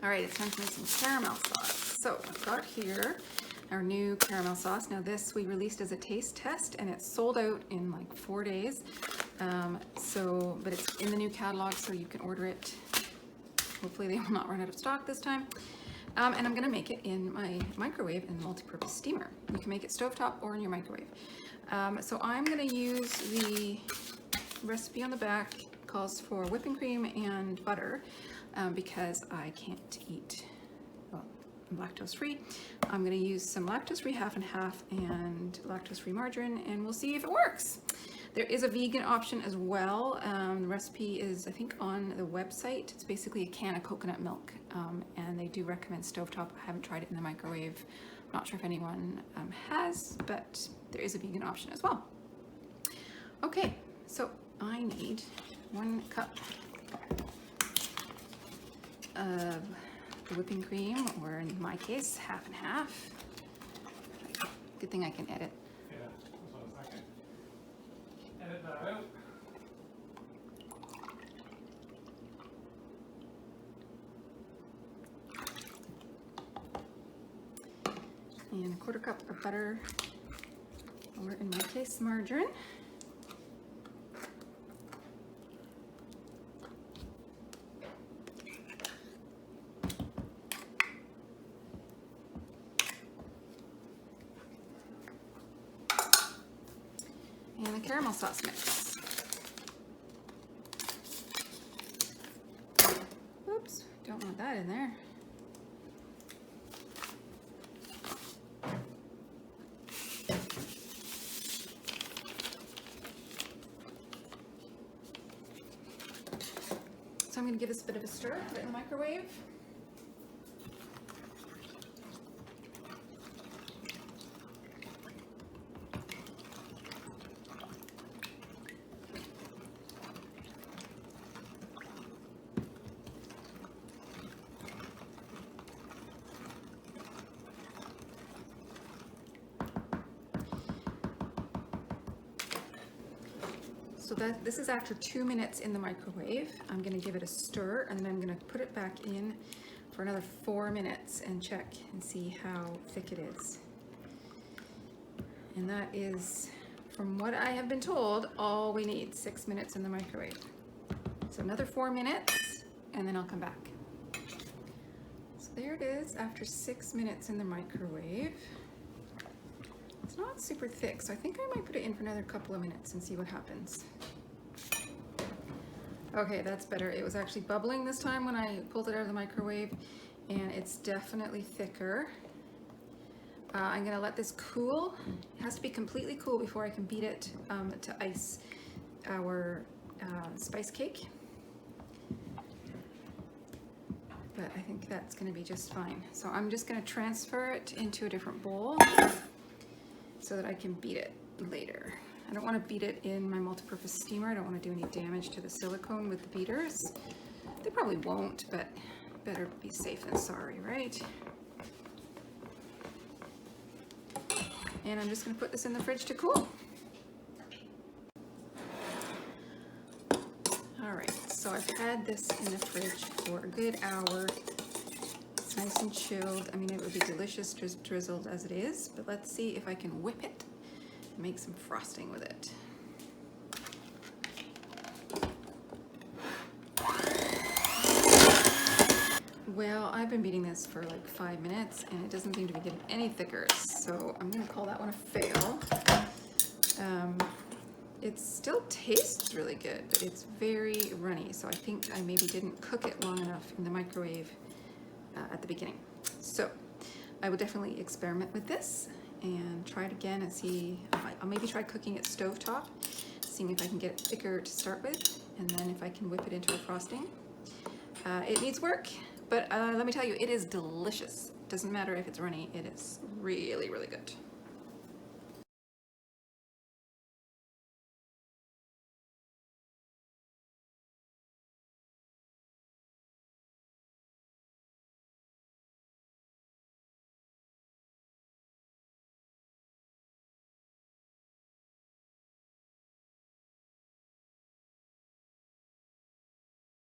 All right, it's time to make some caramel sauce. So I've got here our new caramel sauce. Now this we released as a taste test and it's sold out in like 4 days. But it's in the new catalog, so you can order it. Hopefully they will not run out of stock this time. And I'm gonna make it in my microwave in the multi-purpose steamer. You can make it stovetop or in your microwave. So I'm gonna use the recipe on the back. Calls for whipping cream and butter because I can't eat, well, I'm lactose free. I'm gonna use some lactose free half and half and lactose free margarine, and we'll see if it works. There is a vegan option as well. The recipe is, I think, on the website. It's basically a can of coconut milk, and they do recommend stovetop. I haven't tried it in the microwave. I'm not sure if anyone has, but there is a vegan option as well. Okay, so I need 1 cup of the whipping cream, or in my case, half and half. Good thing I can edit. Yeah, that's what I was thinking. Edit that out. And a 1/4 cup of butter, or in my case, margarine. And the caramel sauce mix. Oops, don't want that in there. So I'm going to give this a bit of a stir, put it in the microwave. So this is after 2 minutes in the microwave. I'm gonna give it a stir, and then I'm gonna put it back in for another 4 minutes and check and see how thick it is. And that is, from what I have been told, all we need, 6 minutes in the microwave. So another 4 minutes, and then I'll come back. So there it is after 6 minutes in the microwave. It's not super thick, so I think I might put it in for another couple of minutes and see what happens. Okay, that's better. It was actually bubbling this time when I pulled it out of the microwave, and it's definitely thicker. I'm gonna let this cool. It has to be completely cool before I can beat it to ice our spice cake. But I think that's gonna be just fine. So I'm just gonna transfer it into a different bowl so that I can beat it later. I don't want to beat it in my multi-purpose steamer. I don't want to do any damage to the silicone with the beaters. They probably won't, but better be safe than sorry, right? And I'm just going to put this in the fridge to cool. All right, so I've had this in the fridge for a good hour. It's nice and chilled. I mean, it would be delicious just drizzled as it is, but let's see if I can whip it and make some frosting with it. Well, I've been beating this for like 5 minutes and it doesn't seem to be getting any thicker, so I'm gonna call that one a fail. It still tastes really good, but it's very runny, so I think I maybe didn't cook it long enough in the microwave at the beginning. So I will definitely experiment with this and try it again and see. I'll maybe try cooking it stovetop, seeing if I can get it thicker to start with, and then if I can whip it into a frosting. It needs work, but let me tell you, it is delicious. Doesn't matter if it's runny, it is really, really good.